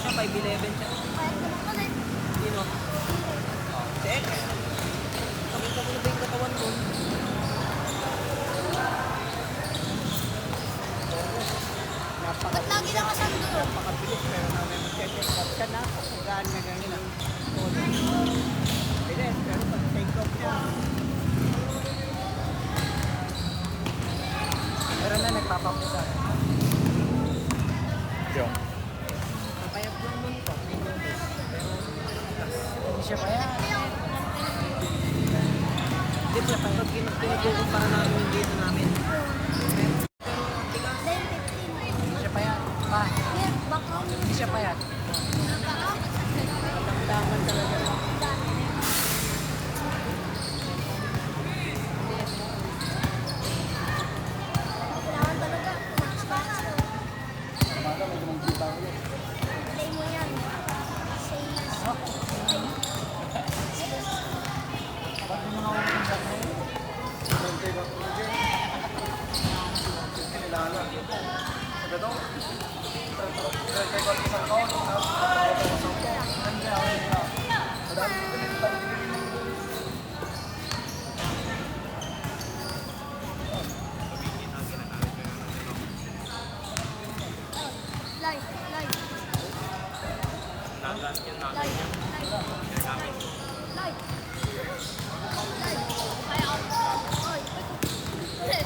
siya, 5'11 siya. Sino? Check. Pakita mo na ba yung katawan mo? Ba't lagi nakasando? Napakabilis pero namin mag-check up siya na kung saan na ganyan. Bilis pero pag take off niya. Pero na nagpapapisa. Yung. Napayap lang mo nito. Hindi siya payap. Hindi siya payap. Kinukumpara namin yung dito namin. Pero tigas. Hindi siya payap. Pa. Hindi siya payap. Tamang talaga.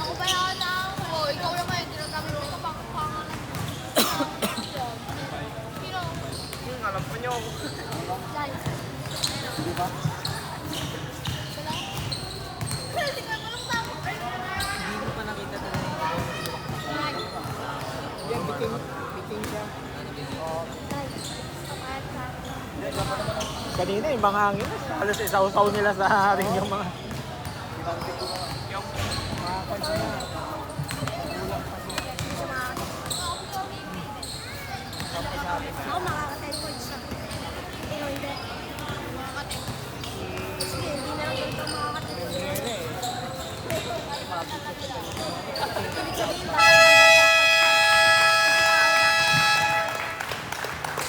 Ako ba yan ang ikaw naman yung dinagamit ko kapag Sino? Alam po niyo. Live. Di ba? Wala? Hindi ko alam tama. Hindi mo pa nakita talaga yung Live. Yan, biking siya. Live. Kanina yung mga hangin. Halos isaw-saw nila sa ring yung mga... Ako makaka-10 points na. Pero hindi. Sige, hindi na lang ito makaka-10 points. Ibig sabihin ba?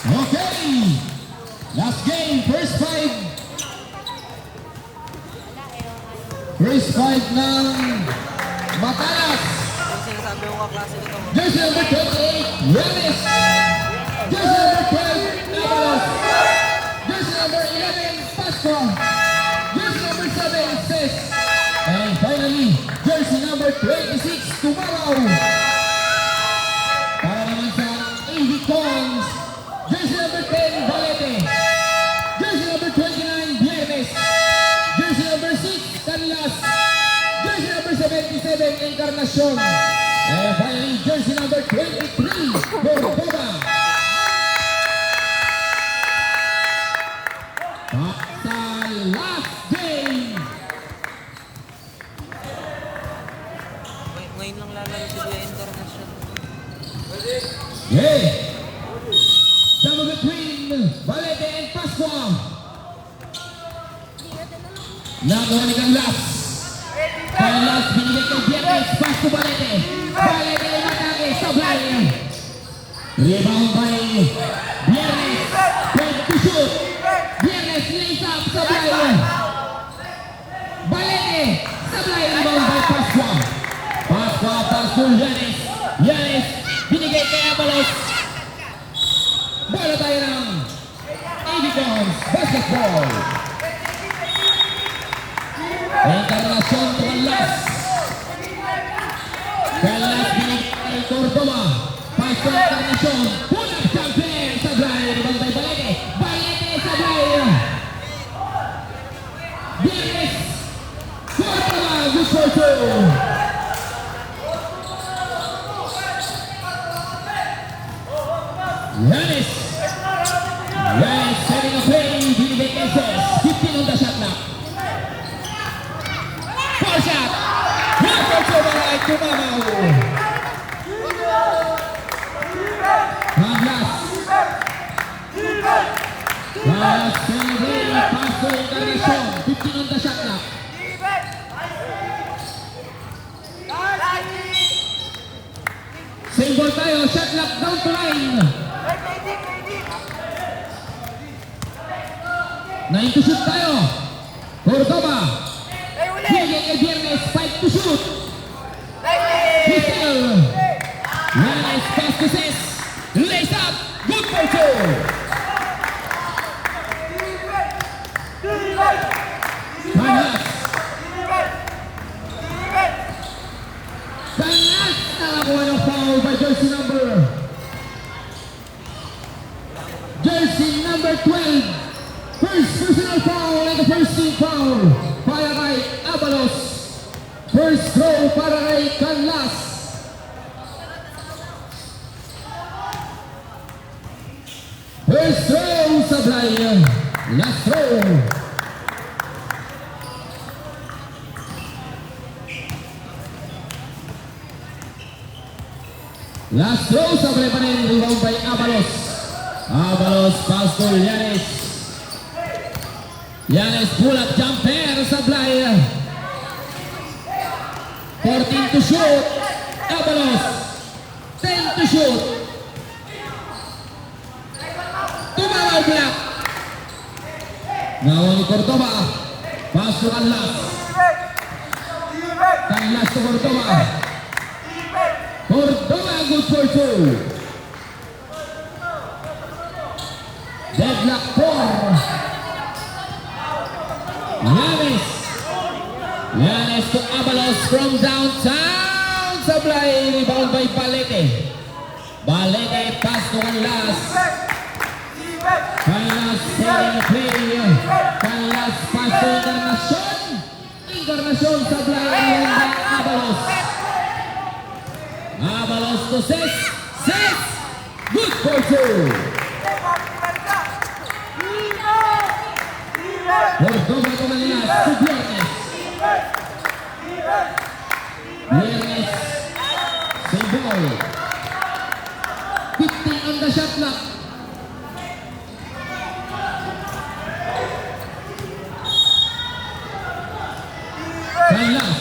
Okay! Last game, first five. First five ng Matalas. Yung sinasabi ko kaklase ko ito. Jersey number 28, Yanis. Jersey number 12, Avalos. Jersey number 11, Pasco. Jersey number 7, Sis. And finally, jersey number 26, Tomorrow. Para naman sa AV Cons, jersey number 10, Valete. Jersey number 29, Viernes. Jersey number 6, Canlas. Jersey number 77, Encarnacion. And finally, jersey number 23, Cordoba. At sa last game, Ngayon lang lalaro si Kuya International. hey! Double between Valete and Pascua. Nagawa ni Canlas. Canlas binigay kay Viernes, Pasco Valete. Valete ay matake, sablay. Rebound by Viernes. Point to shoot. Viernes lays up, sablay. Valete, sablay, rebound by Pascua. Pascua, Pasco, Yanis. Yanis, binigay kay Avalos. Bola tayo ng Avicons Basketball. Encarnacion to Canlas. Canlas binigay kay Cordoba. Pasco Encarnacion. Pull-up champion. Sablay. Rebound by Valete. Valete sablay. Viernes. Cordoba. Good for two. Yanis. Yanis setting a play. Binigay kay Ses. 15 on the shot clock. Foul shot. One for two by Tumamaw. Canlas. Canlas celebrating. Pasco Encarnacion. 15 on the shot clock. Same ball tayo. Shot clock down to line. 9 to shoot tayo. Cordoba. Bigay kay Viernes, 5 to shoot. Crystal. Yanes Vasquez. Lays up. Good for two. Kanas. Kanas nakakuha ng foul by jersey number 12. First personal foul and the first team foul para kay Abalos. First throw para kay Canlas. First throw sablay. Last throw. Last throw sablay pa rin. Rebound by Abalos. Abalos pass to Yanes. Yanes pull up jumper sablay. 14 to shoot. Abalos. 10 to shoot. Tumawag block. Nawa ni Cordoba. Pass to Canlas. Canlas to Cordoba. Cordoba good for two. Deadlock 4. Yanes. Yanes to Abalos from downtown. Sablay. Rebound by Balete. Balete pass to Canlas. Canlas setting the play. Canlas pass to Encarnacion. Encarnacion sablay. Rebound by Abalos. Abalos to Ses. Ses. Good for two. Cordoba to Canlas to Viernes. Viernes. Save ball. 15 on the shot clock. Canlas.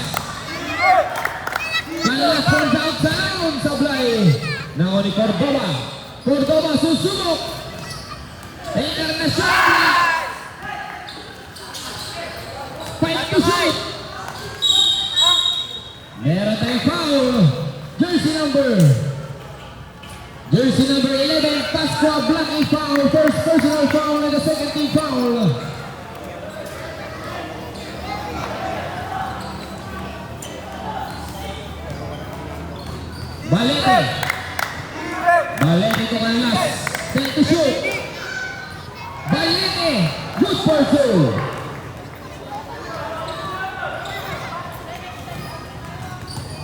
Canlas from downtown. Sablay. Nawa ni Cordoba. Cordoba susubok. Encarnacion. 5 to shoot. Meron tayong foul. Jersey number 11, Pascua Black a foul. First personal foul and the second team foul. Balete. Balete to Canlas. 10 to shoot. Balete. Good for two.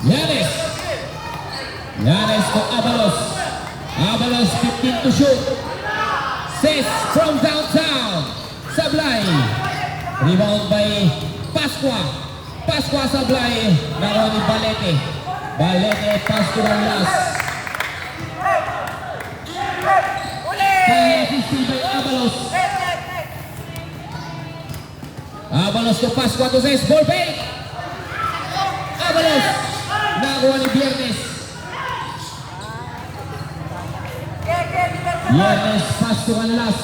Yanes. Yanes to Abalos. Abalos 15 to shoot. Ses from downtown. Sablay. Rebound by Pascua. Pascua Sablay. Nakuha ni Balete. Balete pass to Canlas. Kaya assisted by Abalos. Abalos to Pascua to Ses. Ball fake. Abalos. Nakuha ni Viernes. Viernes pass to Canlas.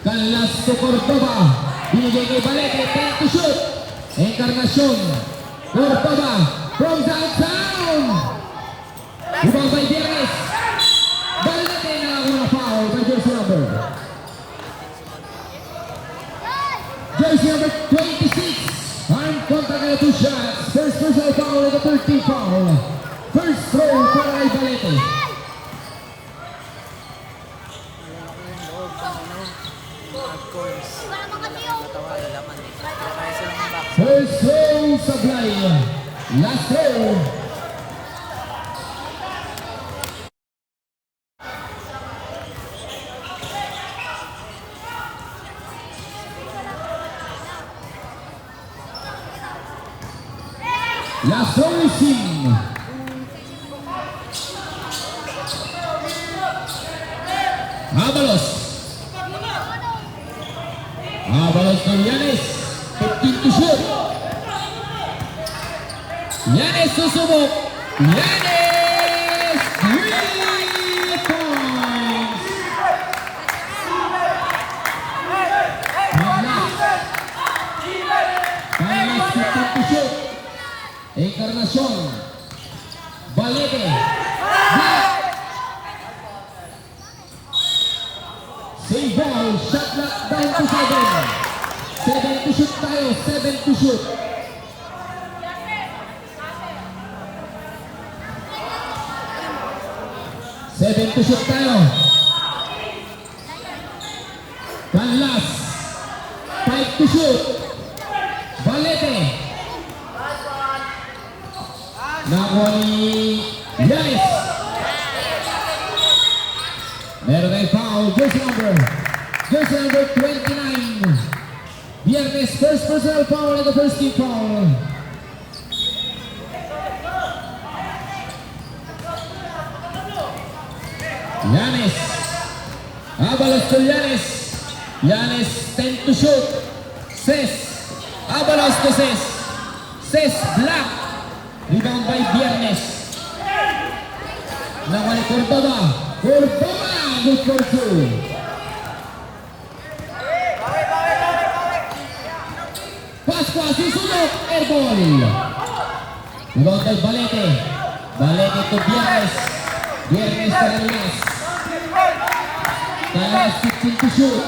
Canlas to Cordoba. Binigay kay Balete. 10 to shoot. Encarnacion. Cordoba from downtown. Rebound by Viernes. Balete nakakuha na foul by jersey number. Jersey number 26. Armed contact and 2 shots. First personal foul and the 13th foul. First throw para kay Balete. First throw sablay. Last throw. Last throw is in. Abalos. Abalos to Yanes. 15 to shoot. Yanes susubok. Yanes 3 points. Encarnacion Balete. Black. Save ball, shot clock down to 7. 7 to shoot tayo, 7 to shoot. Seven to shoot tayo. Canlas. 5 to shoot. Balete. Nakuha ni Yanis. Meron tayong foul. Jersey number 29. Viernes, first personal foul and the first team foul. Yanis. Abalos to Yanis. Yanis 10 to shoot. Ses. Abalos to Ses. Ses Black. Rebound by Viernes. Nakuha ni Cordova. Cordova. Good for two. Pascua susunod. Airball. Rebound by Balete. Balete to Viernes. Viernes Canlas. Canlas 15 to shoot.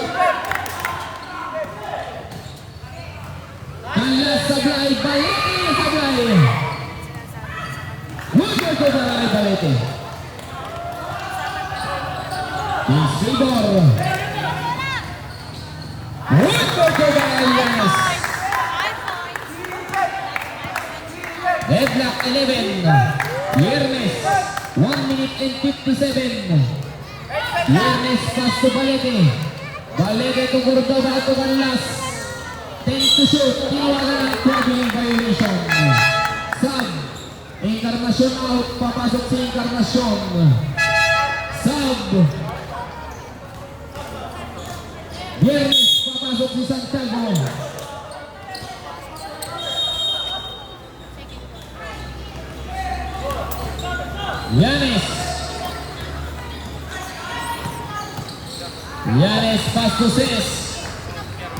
Canlas sablay. Balete sablay. Woodward ko sablay Balete. Sabor. Woodward ko sablay Yanis. Deadlock 11. Viernes 1 minute and 57. Viernes pass to Balete. Balete to Cordova to Canlas. 10 to shoot. Tinawagan ng traveling violation. Sub. Encarnacion out. Papasok si Encarnacion. Sub. Viernes papasok si Santiago. Yanis. Yanis pass to Ses.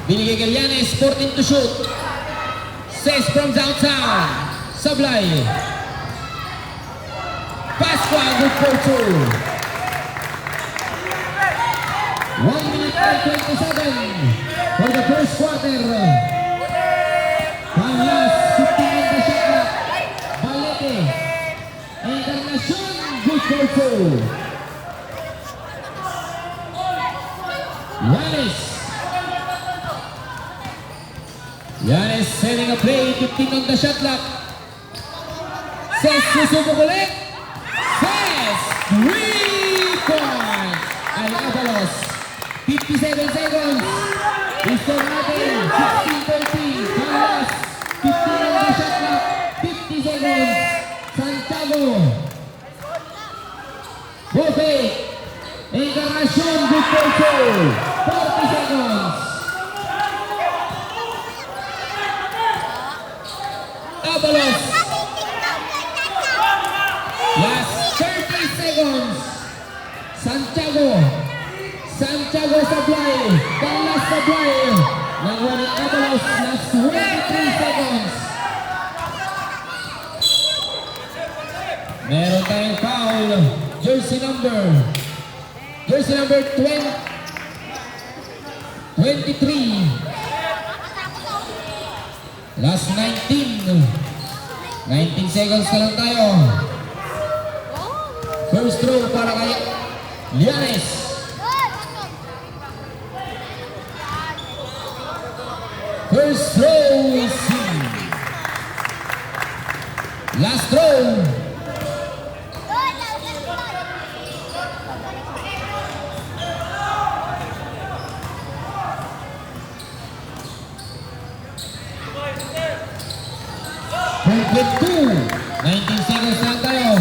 Binigay kay Yanis, 14 to shoot. Ses from downtown. Sablay. Pascua, good for two. 1 minute and 27 for the first quarter. Canlas, 15 on the shot clock. Balete. Encarnacion, good for two. Yanis. Yanis setting a play, 15 on the shot clock. Ses susubok ulit. Ses, 3 points. Ay Abalos. 57 seconds. Restore natin. 16-13. Canlas. 15 on the shot clock. 50 seconds. Santiago. Bofe. Encarnacion, good for two. 40 seconds. Abalos. Last 30 seconds. Santiago. Santiago sablay. Canlas sablay. Nakuha ni Abalos. Last 23 seconds. Meron tayong foul. Jersey number 23. 23. Last 19. 19 seconds na lang tayo. First throw para kay Yanis. First throw is in. Last throw. With 19 seconds lang tayo.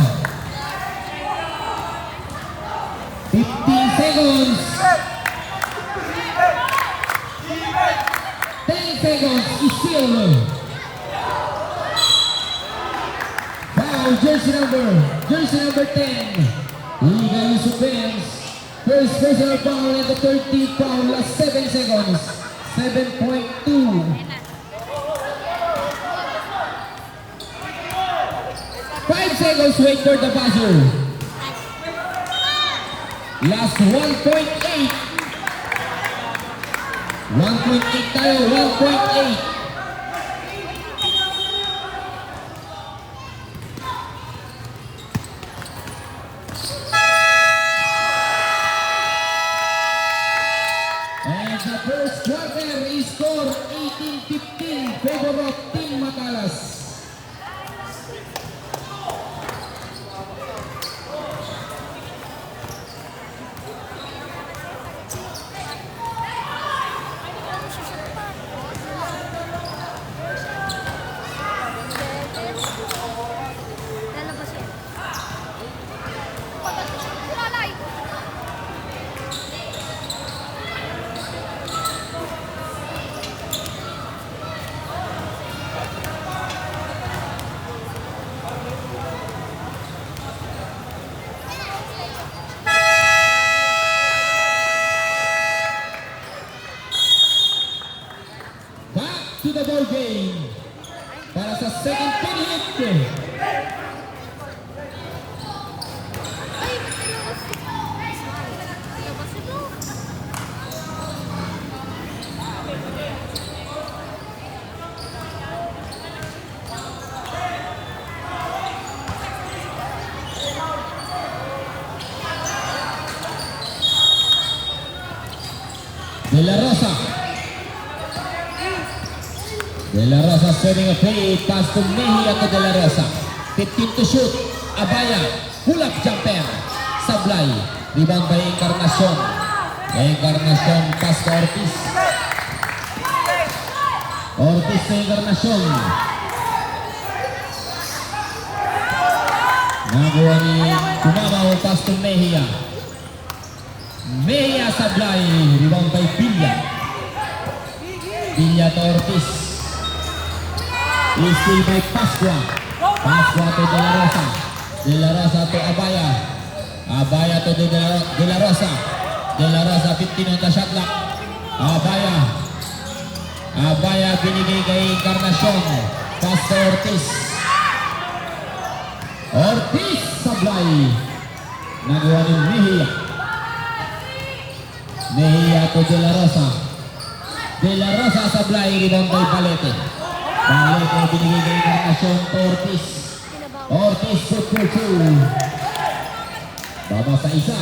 15 seconds. 10 seconds is still. Foul, jersey number 10. Legal use of hands. First personal foul and the 13th foul. Last 7 seconds. 7.2. seconds, wait for the buzzer. Last 1.8. 1.8 tayo, 1.8. And the first quarter is score 18-15 favor of Team Matalas. Lalabas yan. Malay! Back to the ball game. Para sa second period. Ay, lalabas. Lalabas ito. De La Rosa. De La Rosa setting a play, pass to Mejia to De La Rosa. 15 to shoot. Abaya, pull-up jumper. Sablay, rebound by Encarnacion. Encarnacion, pass to Ortiz. Ortiz to Encarnacion. Nagawa ni Tumama, pass to Mejia. Mejia Sablay, rebound by Villa. Villa to Ortiz. Still by Pascua. Pascua to De La Rosa. De La Rosa to Abaya. Abaya to De La Rosa. De La Rosa 15 on the shot clock. Abaya. Abaya binigay kay Encarnacion. Pass to Ortiz. Ortiz Sablay. Nagawa ni Mejia. Mejia to De La Rosa. De La Rosa Sablay, rebound by Balete. Balete binigay kay Encarnacion to Ortiz. Ortiz shoot for two. Baba sa isa.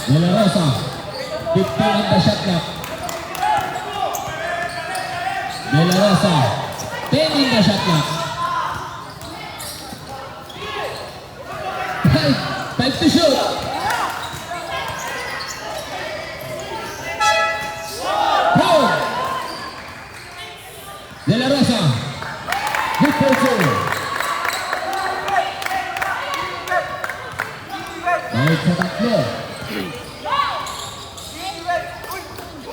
De La Rosa 15 on the shot clock. De La Rosa 10 on the shot clock. 5 to shoot. Foul. De La Rosa. Good for two. Balik sa tatlo.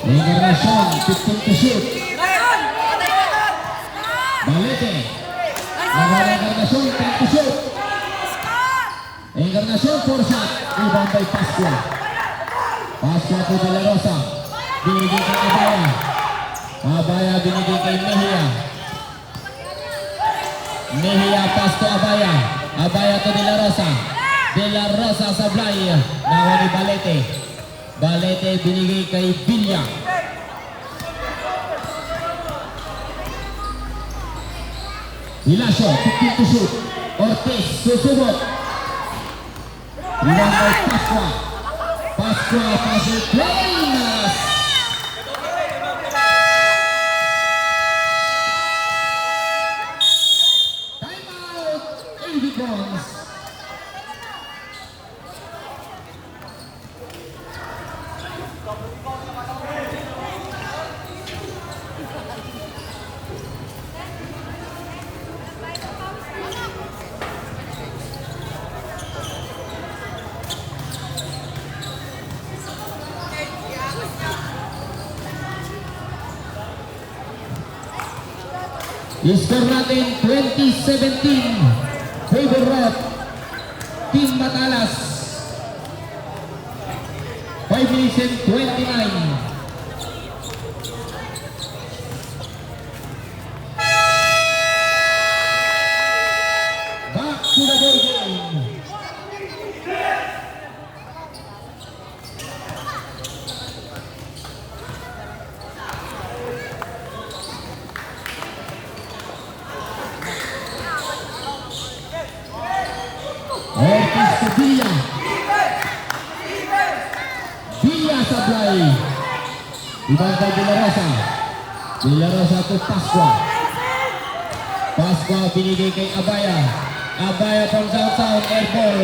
Encarnacion, 15 to shoot. Balete. Nagawa Encarnacion, 10 to shoot. Encarnacion, 4 shot. Rebound by Pascua. Pascua to De La Rosa. Binigay kay Abaya. Abaya binigay kay Mejia. Mejia pass to Abaya. Abaya to De La Rosa. De La Rosa Sablay. Nawa ni Balete. Balete binigay kay Villa. Ilacio, 15 to shoot. Ortiz, susubok. Rebound by Pascua. Pascua, passes Planas. Timeout, 80 points. Score natin 2017 favor of Team Matalas. 5 minutes and 29. to the ball game. Ortiz to Villa. Villa sablay. Ibangkay De La Rosa. De La Rosa to Pascua. Pascua binigay kay Abaya. Abaya from downtown, air ball.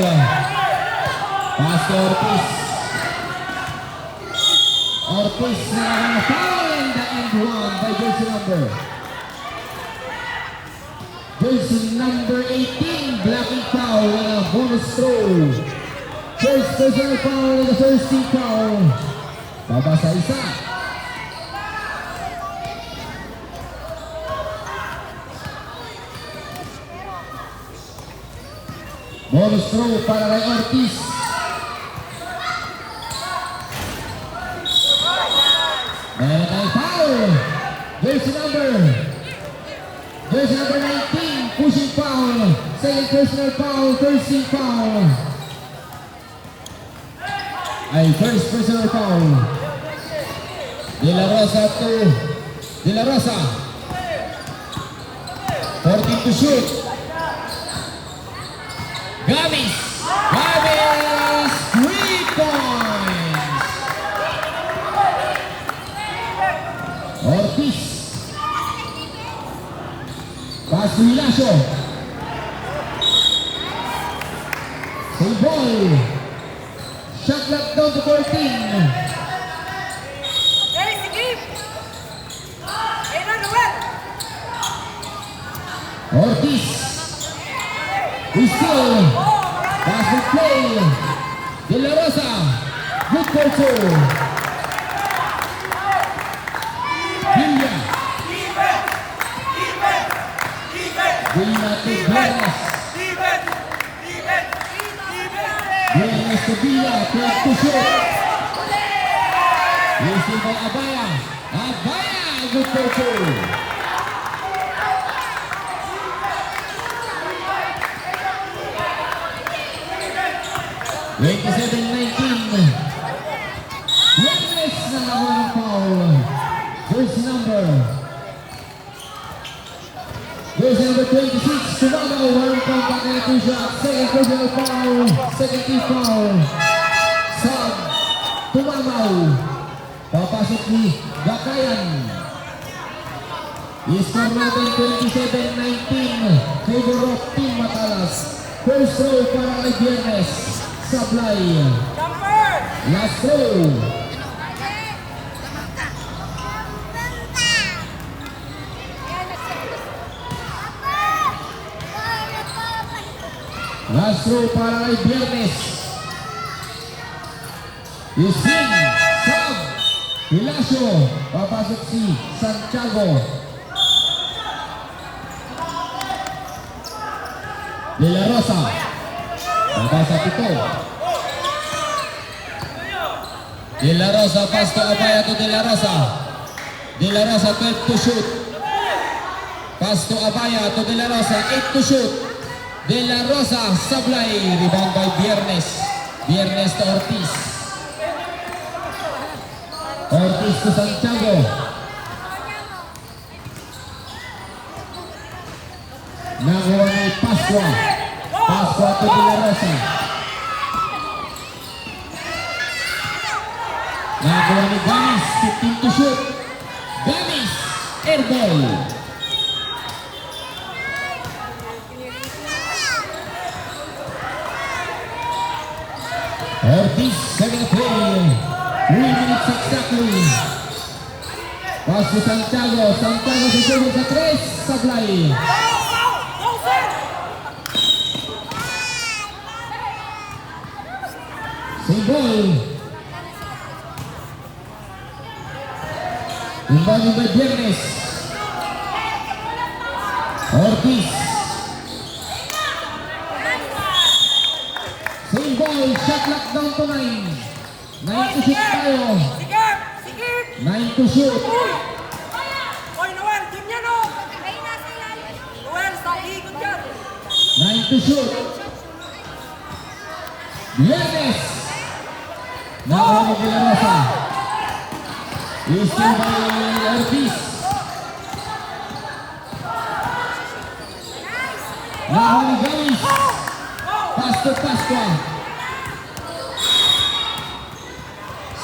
Pass to Ortiz. Ortiz na foul and the end one by jersey number 18, blocking foul and a bonus throw. First personal foul and the first team foul. Baba sa isa. Bonus throw para kay Ortiz. Meron tayong foul. Jersey number 19, pushing foul. Second personal foul, first team foul. Ay, first personal foul. De La Rosa to De La Rosa. 14 to shoot. Gamis, 3 points. Ortiz. Pass to Hilasio. Save ball. Shot clock down to 14. Hey, Sigip! Hey, Manuel! Ortiz. We still. Pass to play. De La Rosa. Good for two. Villa. Villa to Viernes. Viernes to Villa. 12 to shoot. Using by Abaya. Abaya. Good for two. Viernes na nakuha ng foul. Jersey number 26, Tumamaw, walang comeback na ito siya. Second personal foul, second team foul. Sub, Tumamaw. Papasok ni Gakayan. I-score natin 27-19. Favor of Team Matalas. First throw para kay Viernes. Sablay. Last throw. Last throw para kay Viernes. Yusin, Sab, Hilasio. Papasok si Santiago. De La Rosa. Papasok ito. De La Rosa, pass to Abaya to De La Rosa. De La Rosa, 12 to shoot. Pass to Abaya to De La Rosa, 8 to shoot. De La Rosa, sablay, rebound by Viernes. Viernes to Ortiz. Ortiz to Santiago. Nakuha ni Pascua. Pascua to De La Rosa. Nakuha ni Gamis, 15 to shoot. Gamis, airball. Ortiz, second play. 3 minutes exactly. Pass to Santiago. Santiago susunod sa 3. Sablay. Single. Imbang by Viernes. Ortiz. Same ball, shot clock down to 9. 9 to shoot tayo. Sigip! Sigip! 9 to shoot. Oy, Noel! Team yan, oh! Noel, sa ikot yan! 9 to shoot. Viernes. Nakuha ni De La Rosa. Steal by Ortiz. Nakuha ni Gamis. Pass to Pascua.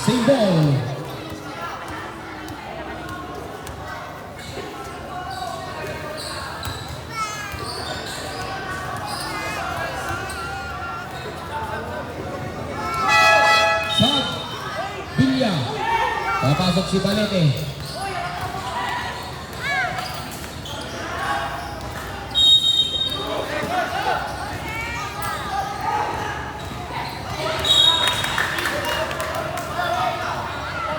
Same ball. Sab. Villa. Papasok si Balete.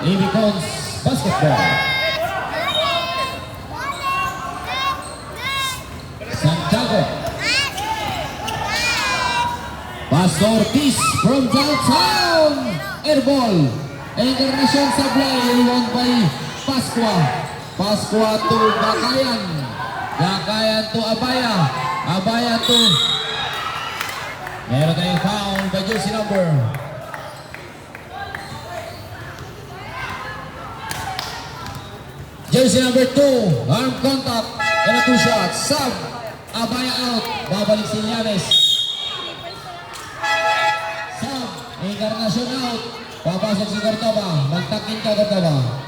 Amy Cons, basketball. Santiago. Pass to Ortiz from downtown. Airball. Encarnacion Sablay won by Pascua. Pascua to Bakayan. Bakayan to Abaya. Abaya to... Meron tayong foul by jersey number. Jersey number 2, arm contact, and a 2 shots. Sub, Abaya out, babalik si Llanes. Sub, Encarnacion out, papasok si Cordova, magtakin ka Cordova.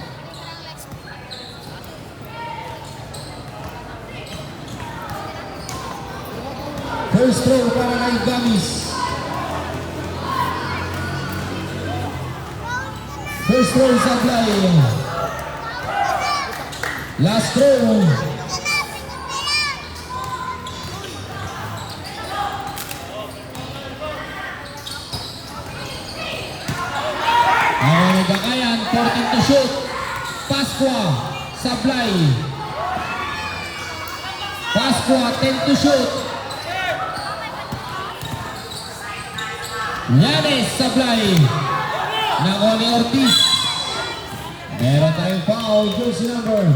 First throw para kay Gamis. First throw Sablay. Last throw. Ang Bakayan, 14 to shoot. Pascua, Sablay. Pascua, 10 to shoot. Llanes, Sablay. Nakuha ni Ortiz. Meron tayong foul, jersey number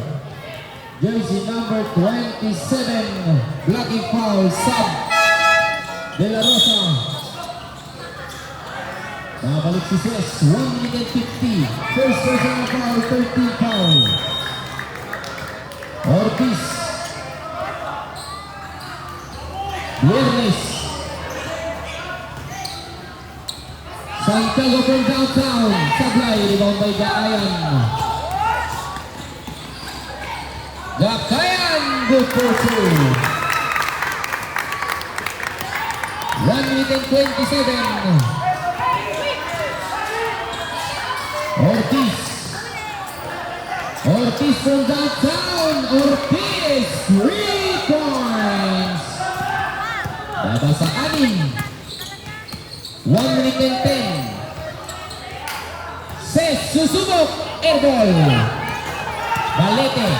27, blocking foul, Sub De La Rosa. Babalik si Ses, 1 minute and 50. First personal foul, 13 foul. Ortiz. Viernes. Santiago from downtown. Sablay, rebound by Bakayan. Bakayan, good for 2. 1 minute and 27. Ortiz. Ortiz from downtown. Ortiz, 3 points. Baba sa 6. 1 minute and 10. Ses, susubok. Airball. Balete.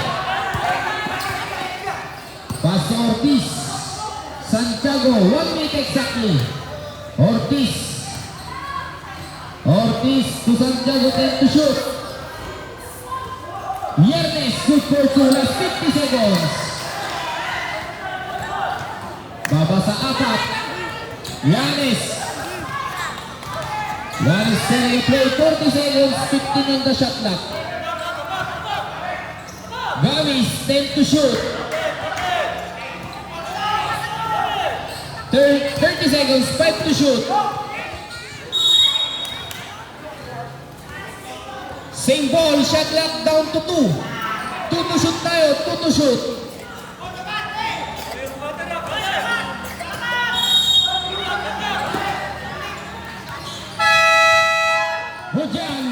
Pass to Ortiz. Santiago, 1 minute exactly. Ortiz. Ortiz to Santiago, 10 to shoot. Viernes, good for 2, last 50 seconds. Baba sa 4. Llanes. Llanes setting a play, 40 seconds, 15 on the shot clock. Gamis, 10 to shoot. 30 seconds, 5 to shoot. Same ball, shot clock down to 2. 2 to shoot tayo, 2 to shoot. Hujan.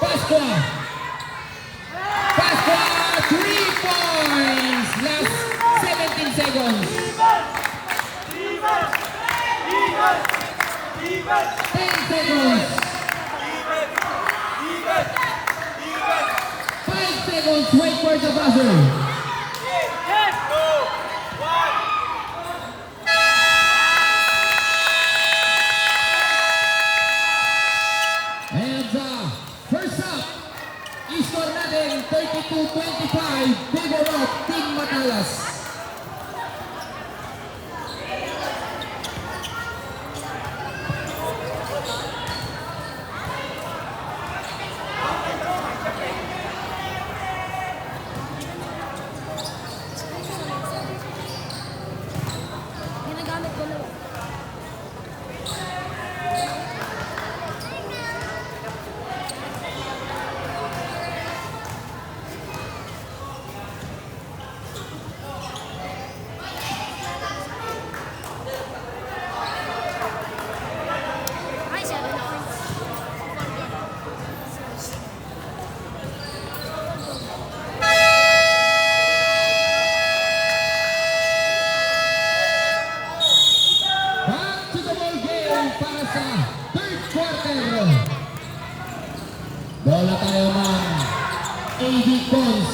Pascua. Pascua, 3 points. Last 17 seconds. 10 seconds. 5 seconds, wait for the buzzer. And first up, i-score natin 32-25, favor of Team Matalas. para sa third quarter. Bola tayo ng AD Cons.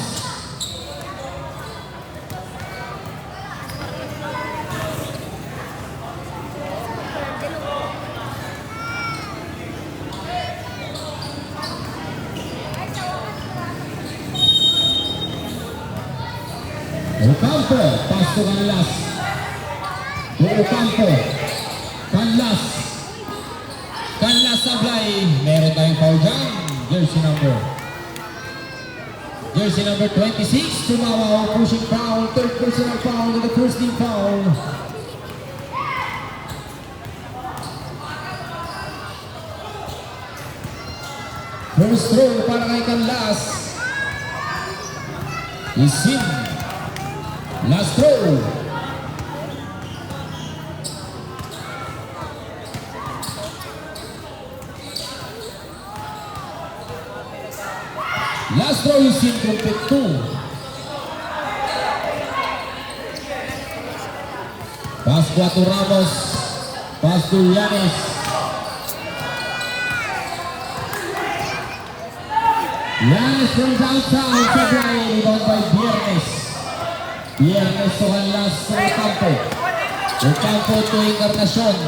Ocampo, pass to Canlas. Ocampo, Canlas. Canlas sablay. Meron tayong foul dyan. Jersey number 26, tumawa, pushing foul, third personal foul, and the first team foul. First throw para kay Canlas. Isin. Last throw. Last throw is incomplete 2. Pascua to Ramos. Pass to Yanes. Yanes from downtown. Sablay. Rebound by Viernes. Viernes to Canlas to Ocampo. Ocampo to Encarnacion.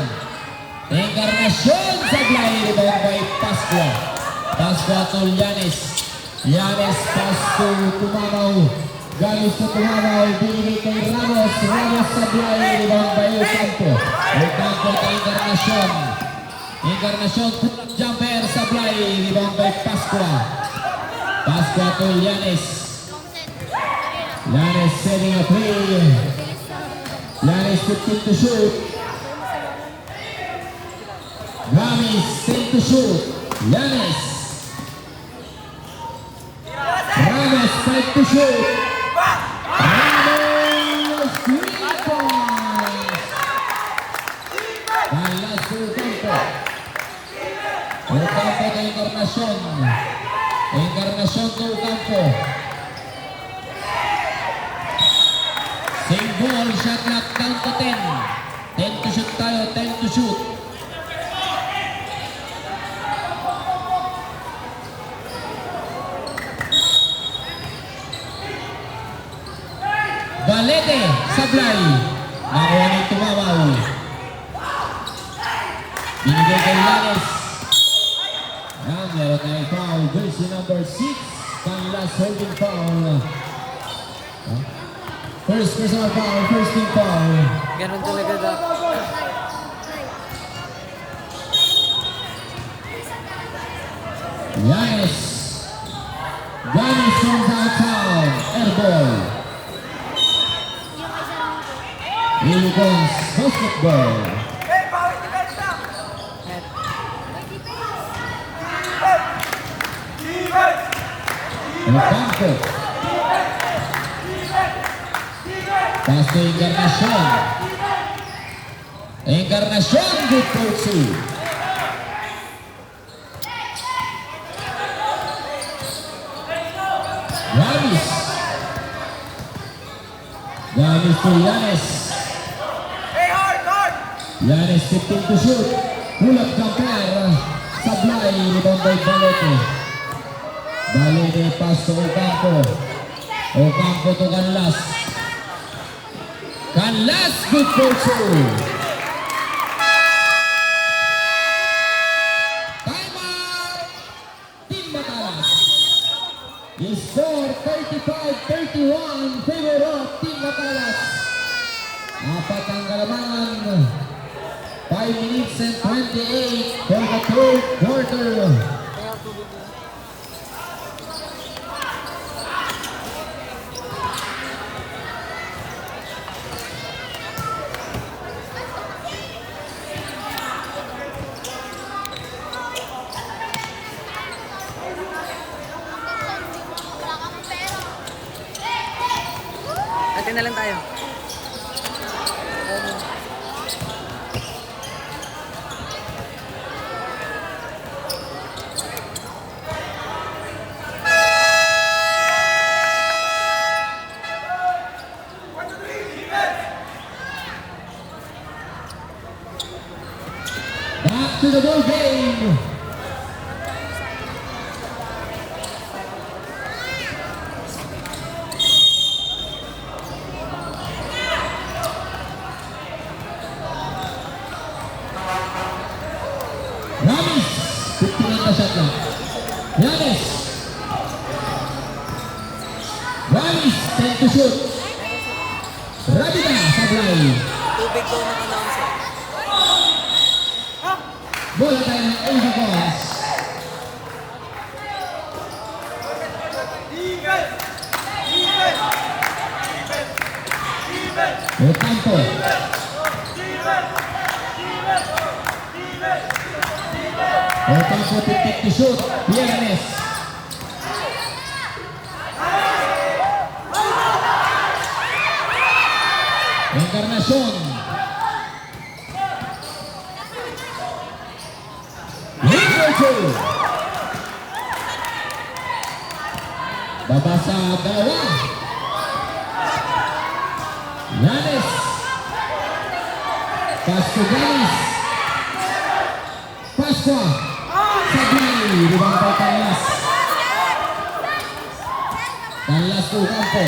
Encarnacion. Sablay. Rebound by Pascua. Pascua to Yanes. Yanes pass to Tumamaw. Galis to Tumamaw. Binigay kay Ramos. Ramos sablay. Rebound by Ocampo. Ocampo kay Encarnacion. Encarnacion pull-up jumper sablay. Rebound by Pascua. Pascua to Yanes. Yanes setting a three. Yanes 15 to shoot. Ramis 10 to shoot. Yanes. Ramos 5 to shoot. Ramos 3 points. Canlas to Ocampo. Ocampo to Encarnacion. Encarnacion to Ocampo. Same ball, shot clock down to 10. 10 to shoot tayo, 10 to shoot. Balete, sablay. Nakuha ni Tumamaw. Binigay kay Yanes. Yan, meron tayong foul. Jersey number 6. Canlas holding foul. First personal foul, first team foul. Ganun talaga dapat. Yanes. Yanes from downtown. Airball. Ilicons basketball. Ocampo. Pass to Encarnacion. Encarnacion, good pursuit. Ramis. Ramis to Yanes. Yanes 15 to shoot. Pull-up jumper. Sablay, rebound by Balete. Balete pass to Ocampo. Ocampo to Canlas. Canlas, good pursuit. Time out. Team Batangas. The score 35-31 favor of Team Batangas. Apat ang kalamangan. 5 minutes and 28 for the third quarter. Atin na lang tayo. Back to the ball game. Ramis, 59 na shot lang. Yanis. Ramis, 10 to shoot. Rabida, sablay. Tubig daw ng announcer. Bola tayo ng Easy Balls. Ocampo. Ocampo, 50 to shoot. Viernes. Encarnacion. Liverpool. Baba sa dalawa. Yanis. Pascugalis. Pascua. Sablay. Ribang kay Canlas. Canlas to Ocampo.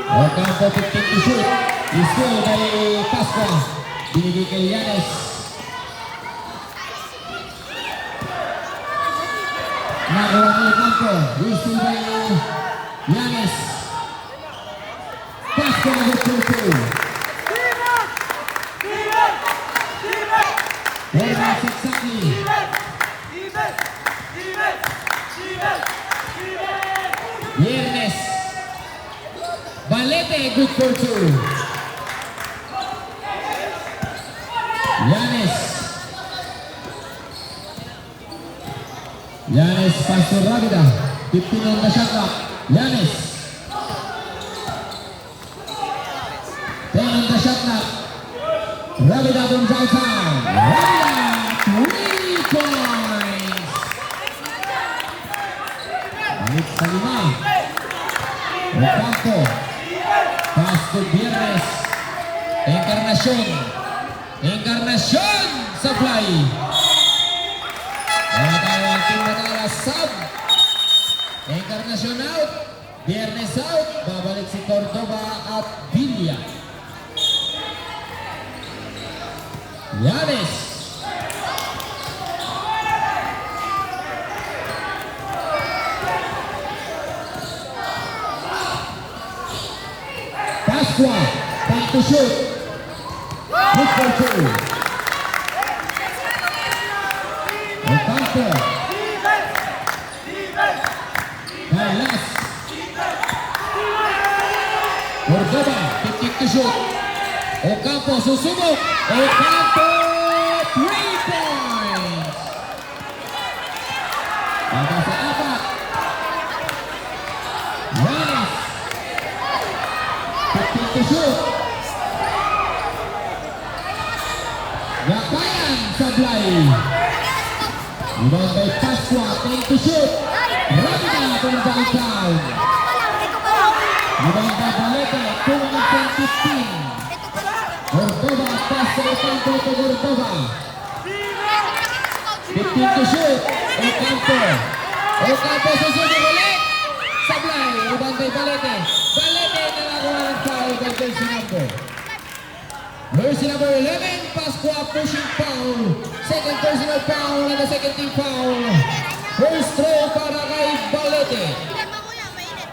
Ocampo 15 to shoot. Isko kay Pascua. Binigay kay Yanis. Nagawa ni Ocampo. Isko kay Yanis. Pascua number 2. Almost exactly. Viernes. Balete, good for 2. Yanis. Yanis, Pastor Rabida. 15 on the shot clock. Yanis. 10 on the shot clock. Rabida from downtown. Rabida, 3 points. Balik sa 5. Ocampo. Pass to Viernes. Encarnacion. Encarnacion sa fly. Wala tayo ang team na sub. Encarnacion out. Viernes out. Babalik si Cordova at Villa. Yanis. Pascua, time to shoot. Good for 2. Ocampo. Carlas. Cordova, 15 to shoot. Ocampo, susubok. Ocampo, 3 points. Baba sa 4. Yanis. 15 to shoot. Gapayan, sablay. Rebound by Pascua, 10 to shoot. Rabida from downtown. Rebound by Balete, 2 minutes and 15. Cordova, pass to Ocampo to Cordova. 15 to shoot. Ocampo. Ocampo susubok ulit. Sablay, rebound by Balete. Balete na nagawa ng foul kay jersey number. Jersey number 11, Pascua pushing foul. Second personal foul and the second team foul. First throw para kay Balete. Tignan mo yan, mainit.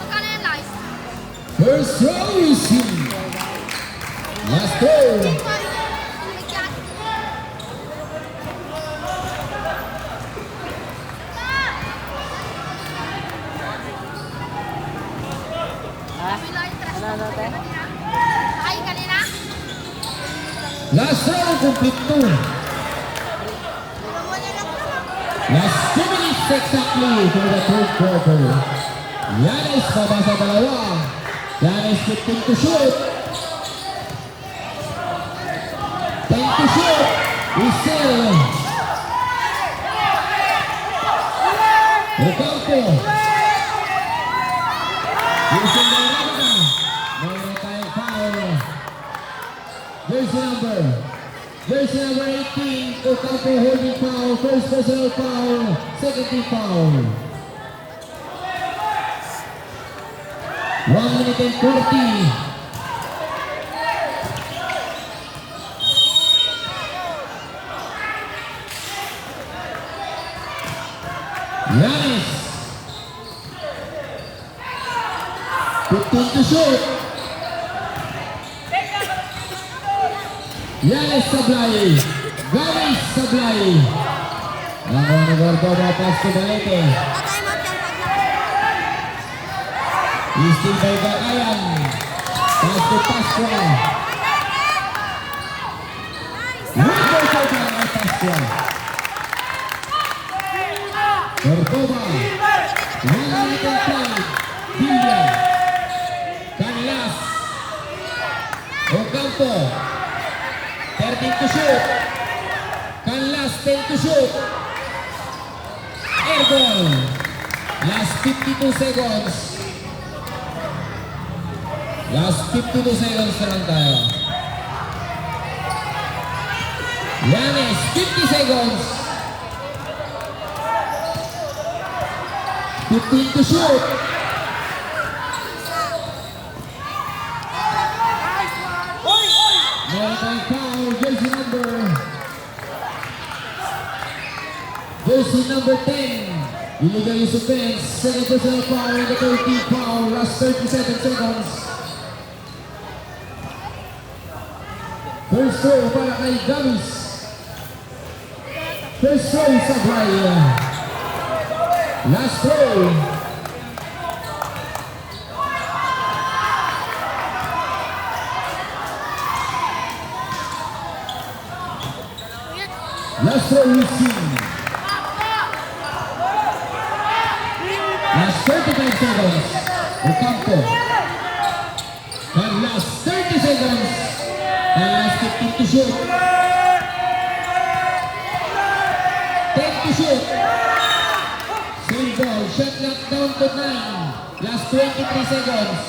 Magkano yung lice? First throw is in. Last throw. Ano, te? Ay, kanina? Last throw, complete 2. Last 2 minutes exactly for the third quarter. Yanis, baba sa dalawa. Yanis 15 to shoot. 10 to shoot. Is still. Ocampo. Using the Rabada. Meron tayong foul. Jersey number 18, Ocampo holding foul, first personal foul, second team foul. 1 minute and 40. Yanis. 15 to shoot. Yanis Sablay. Gamis Sablay. Ako ni Gordoba, pass to Balete. Still by Bakayan. Pass to Pasqua. One more shot by Pasqua. Gordoba. 1 minute and 5. Villa. Canlas. Ocampo. 13 to shoot. Canlas 10 to shoot. Air ball. Last 52 seconds. Last 52 seconds na lang tayo. Yanis, 50 seconds. 15 to shoot. Meron tayong foul, jersey number 10. Illegal use of fence. Second personal foul and the 13th foul. Last 37 seconds. First throw para kay Gamis. First throw Sablay. Last throw. Last throw Lucien. Last 35 seconds. Ocampo. And last 30 seconds. And last 15 to shoot. 10 to shoot. Same ball. Shot clock down to 9. Last 23 seconds.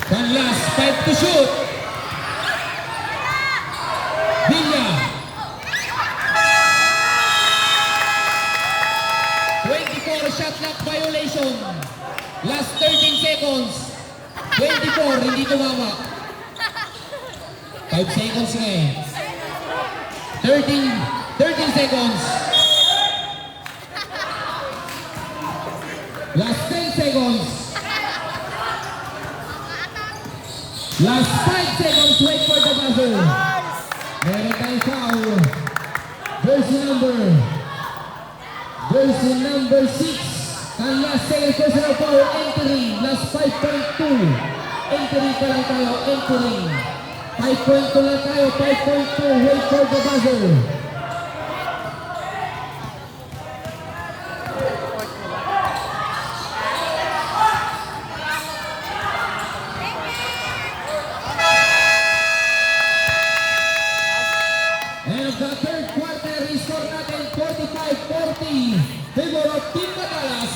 And last 5 to shoot. Villa. 24 shot clock violation. Last 13 seconds. 24, hindi tumama. 5 seconds nga eh. 13 seconds. Last 10 seconds. Last 5 seconds, wait for the buzzer. Meron tayong foul. Jersey number 6. Ang last second personal foul, entering. Last 5.2. Entering pa lang tayo, entering. 5.2 lang tayo, 5.2. Wait for the buzzer. And of the third quarter, restore natin 45-40. Favor of Team Matalas.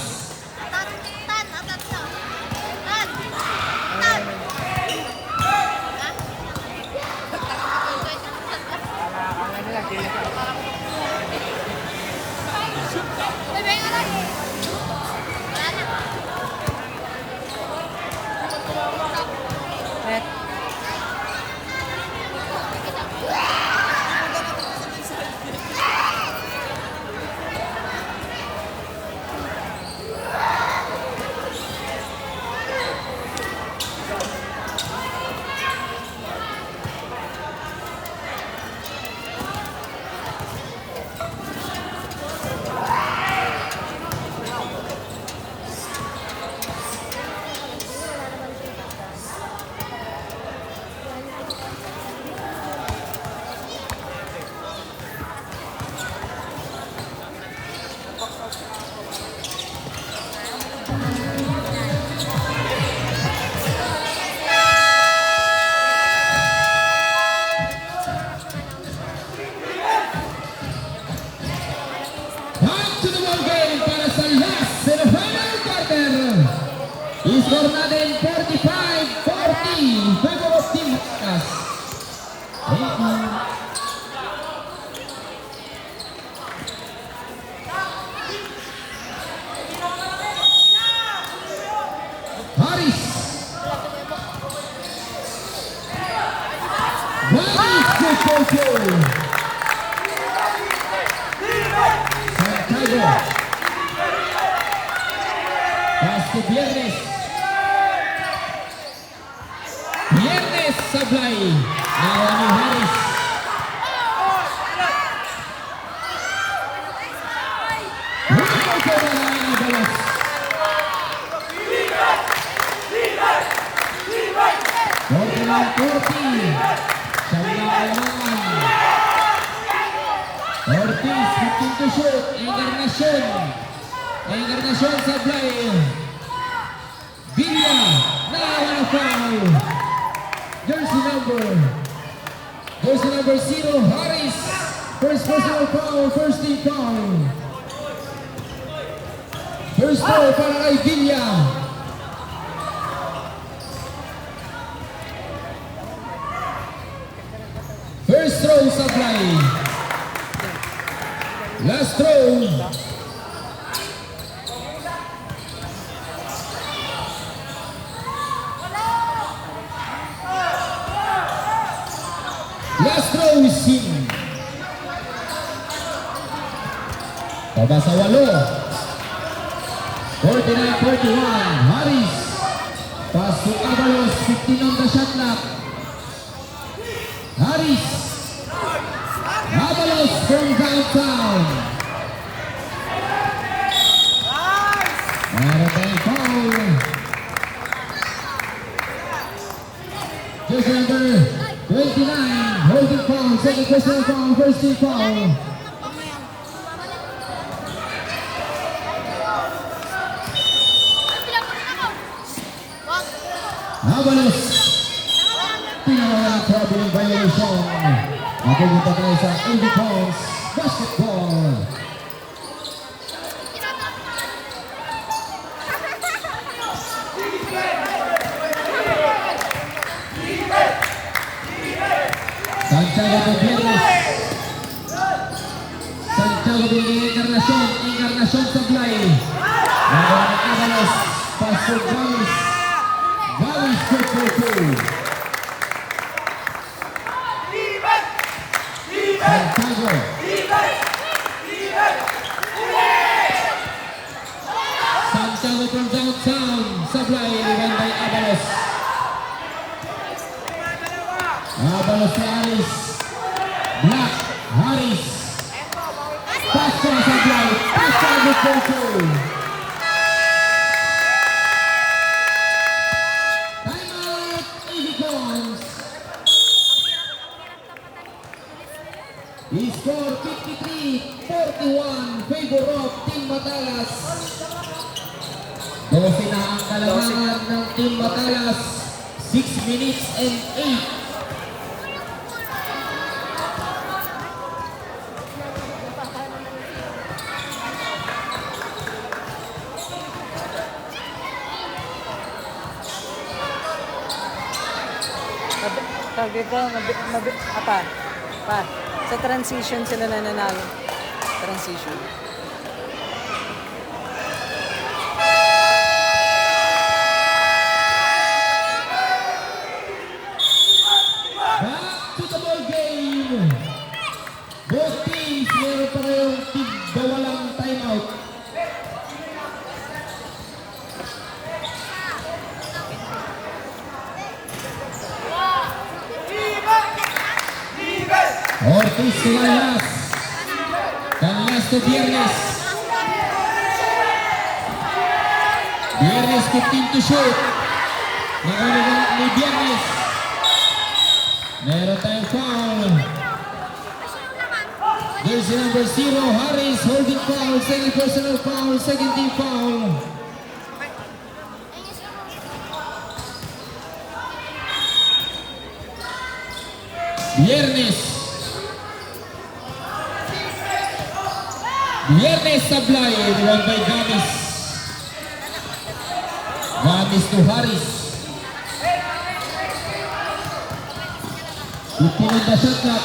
40. Siyang nakalaman. Ortiz, 15 to shoot. Encarnacion Sablay. Villa, nawawa na foul. Jersey number 0, Harris. First personal foul, first team foul. First foul para kay Villa. First throw, Sablay. Last throw. Last throw is in. Baba sa 8. 49-41. Harris. Pass to Avalos. 15 on the shot clock. Harris. Avalos from downtown. Meron tayong foul. Jersey number 29, holding foul, second personal foul, first team foul. Avalos. Pinakawalang troubling violation. Napunta tayo sa 80 pounds basketball. Santiago Gutierrez. Santiago Encarnacion Sablay. Nagawa ng Avalos. Pass to Gamis. Gamis for 2. Santiago. Santiago from downtown. Sablay. Rebound by Avalos. Avalos to Harris. Black. Harris. Pass to Sablay. Pass to Agustin. Timeout. 80 points. He scored 53-41. Favor of Team Matalas. 12 na ang kalamangan ng Team Matalas. 6 minutes and 8. Tawag dito, sa transition sila nananalo. Transition. Back to the ball game. Both teams meron pa kayong tig-dawalang timeout. Ortiz to Canlas. Canlas to Viernes. Viernes 15 to shoot. Nakalugan ni Viernes. Meron tayong foul. Jersey number 0, Harris, holding foul, second personal foul, second team foul. Viernes Sablay, rebound by Gamis. Gamis to Harris. 15 on the shot clock.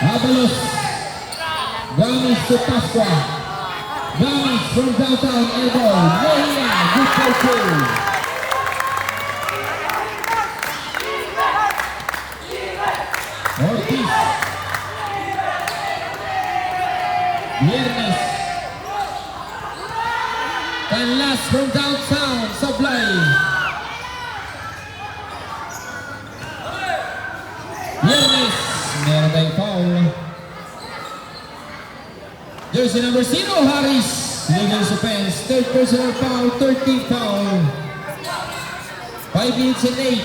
Avalos. Gamis to Pasqua. Gamis from downtown, elbow. Mohina, good for 2. Ortiz. Viernes. Canlas from downtown, Sablay. Viernes. Meron tayong foul. Jersey number 0, Harris. Legal offense. Third personal foul, 13 foul. 5 minutes and 8.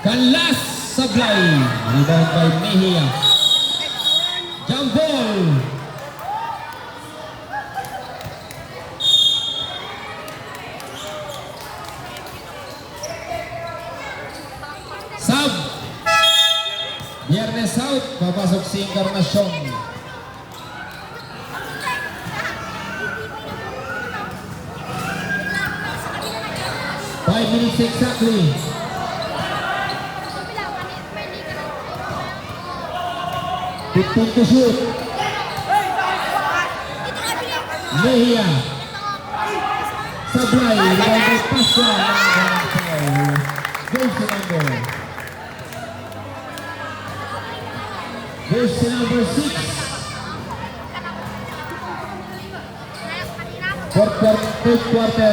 Canlas Sablay. Rebound by Mejia. Jump ball. Sub. Biyernes out. Papasok si Encarnacion. 5 minutes exactly. 15 to shoot. Mejia. Sablay. Rebound by Pasua. Jersey number. Jersey number 6. Third quarter.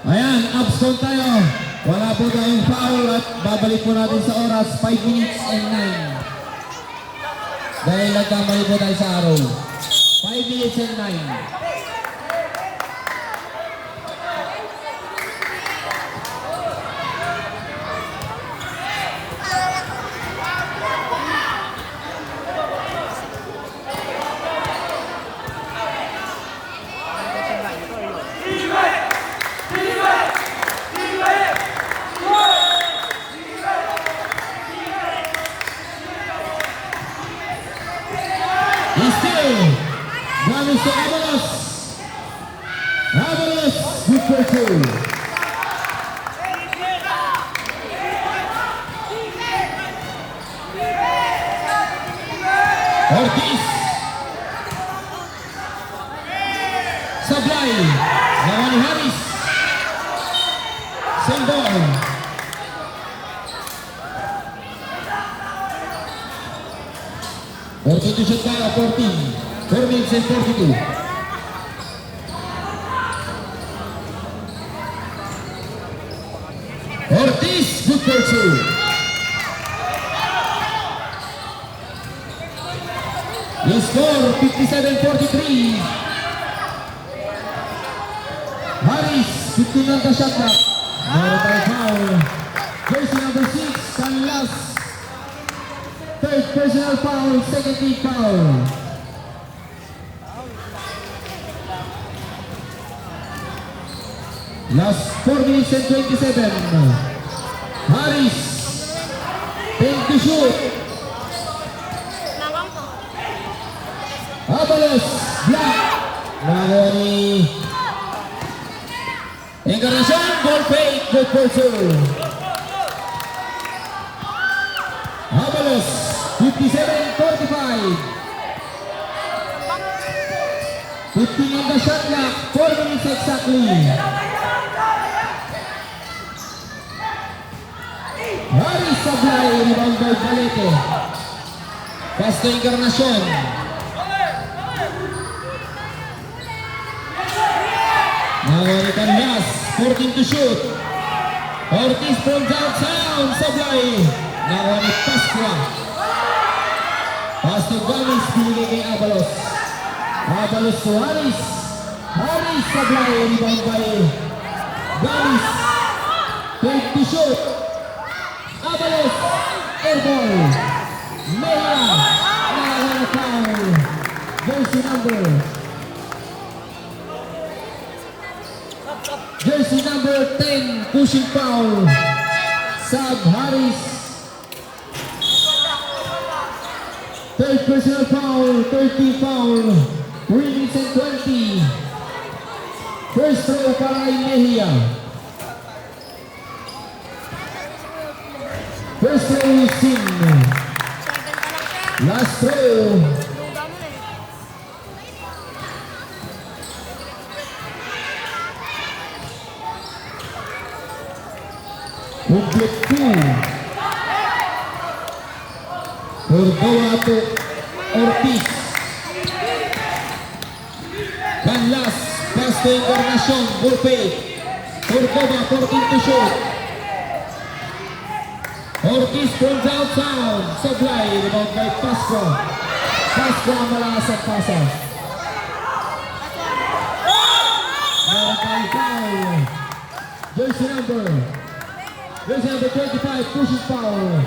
Ayan, upscone tayo. Wala po tayong foul at babalik po natin sa oras 5 minutes and 9. Dahil nagkamali po tayo sa araw. 5 minutes and 9. Gamis to Avalos. Avalos, good for two. Ortiz. Sablay. Nawan Harris. Same ball. Ortiz to shoot kaya 14. 4 minutes and 42. Ortiz, good for two. The score, 57-43. Harris, 15 on the shot clock. No foul. Jersey number 6, Canlas. Third personal foul, second team foul. Last 4 minutes and 27. Harris. 10 to shoot. Avalos. Black. Nago ni Encarnacion. Ball fake. Good for two. Avalos. 57-45. 15 on the shot clock. 4 minutes exactly. Harris Sablay, rebound by Balete. Pass to Encarnacion. Nawari Canlas, 14 to shoot. Ortiz from downtown, Sablay. Nawari Pascua. Pass to Gamis, binigay kay Avalos. Avalos to Harris. Harris Sablay, rebound by Gamis. 12 to shoot. Avalos, airball. Mejia, nakakala foul. Jersey number. Jersey number 10, pushing foul. Sub Harris. Third personal foul, 30 foul, 3 minutes and 20. First throw para kay Mejia. First throw is in. Last throw. Public 2. Cordoba to Ortiz. Canlas, pass to Encarnacion, golpe. Cordoba, 14 to shoot. Ortiz from downtown. Sablay, rebound by Pasqua. Pasqua malakas ang pasa. Meron tayo foul. Jersey number 25, pushing foul.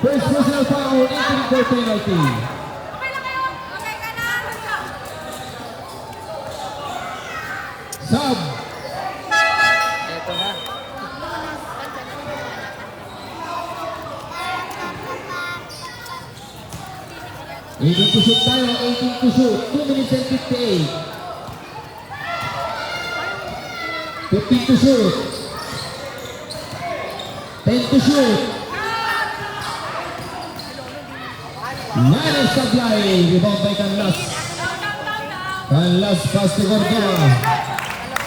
First personal foul, entering for penalty. Sub. Ito na. Eighteen to shoot tayo, 18 to shoot, 2 minutes and 58. 15 to shoot. 10 to shoot. Lanes Sablay, rebound by Canlas. Canlas pass to Cordoba.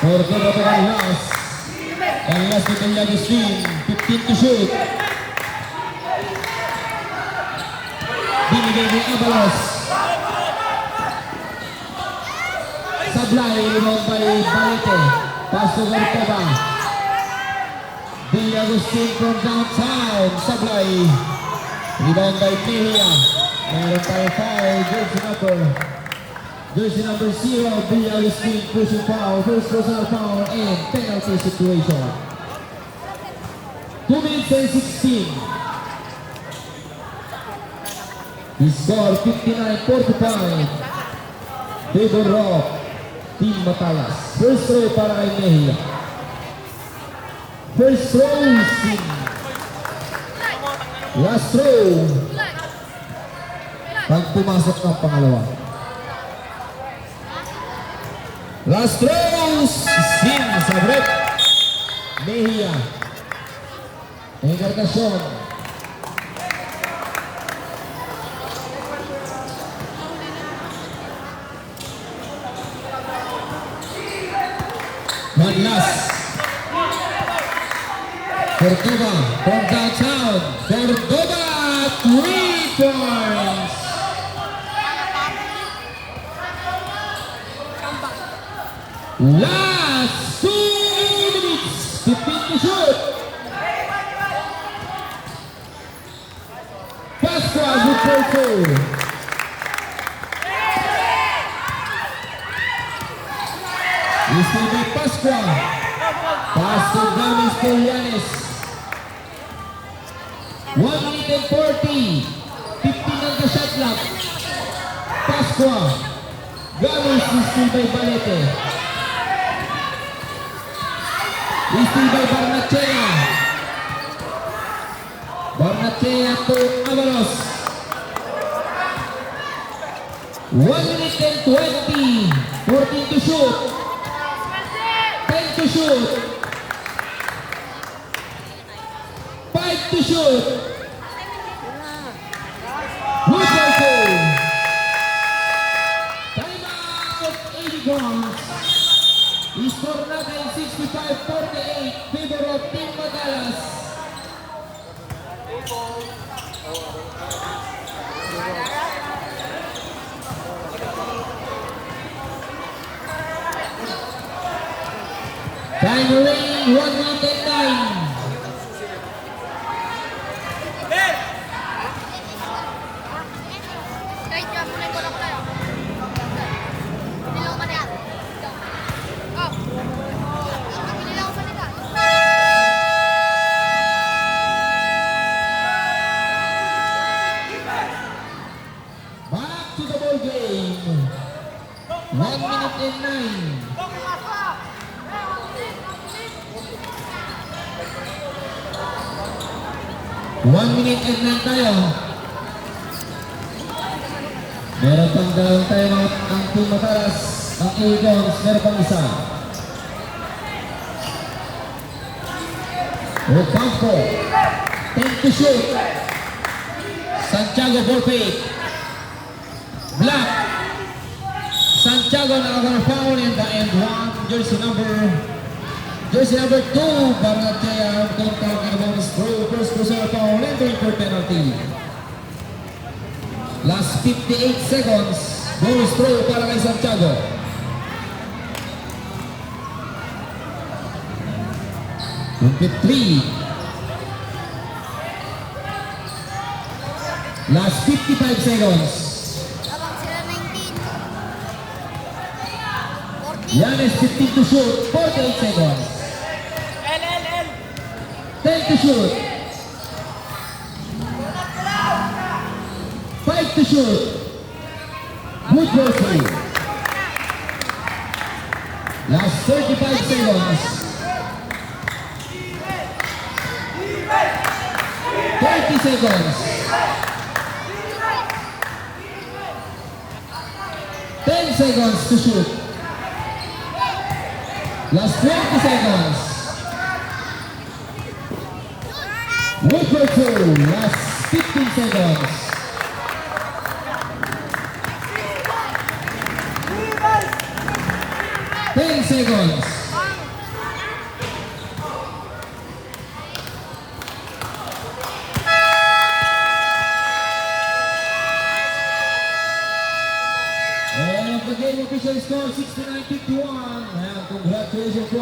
Cordoba to Canlas. Canlas to Agustin, 15 to shoot. Binigay ni Abalos. Sablay, rebound by Balete. Pass to Cordoba. Agustin from downtown. Sablay. Rebound by Mejia. Meron tayo foul. Jersey number 0. Agustin pushing foul. First personal foul and penalty situation. 2 minutes and 16. He scored 59-45. Favor Rock. Team Matalas. First throw para kay Mejia. First throw is in. Last throw. Pag pumasok ng pangalawa. Last throw is in sa break. Mejia. Encarnacion. Manlas. Cordoba from downtown. Cordoba, 3 points. Last 2 minutes. 15 to shoot. Pasqua, good for 2. This will be Pasqua. Pass to Gamis Polianes. 1 minute and 40. 15 on the shot clock. Pasqua. Gamis is still by Balete. Is still by Barnachea. Barnachea to Avalos. 1 minute and 20. 14 to shoot. 10 to shoot. 5 to shoot. Good for 2. Timeout, 80 points. Score natin 65-48. Favor of Team Matalas. Time remaining 1 minute and 9. Kahit nga muna ko lang tayo. Nilaw ka na yan. Oh. Nilaw ka nila. Back to the ball game. 1 minute and 9. One minute and 9 tayo. Meron pang dalawang timeout ang Team Matalas. Ang Eagles, meron pang isa. Ocampo, 10 to shoot. Santiago Borpe. Black. Santiago nakaka-foul in the end one. Jersey number 2. Barataya, don't talk about his throw. First personal foul and then for penalty. Last 58 seconds. Bonus throw para kay Santiago. Three. Last 55 seconds. Abang sila 19. 14. Yanis 15 to shoot. 48 seconds. 10 to shoot. 5 to shoot. Good for three. Last 35 seconds. 30 seconds. 10 seconds to shoot. Last 20 seconds. Wood for two. Last 15 seconds. 10 seconds. And the game official score 69-51. And congratulations to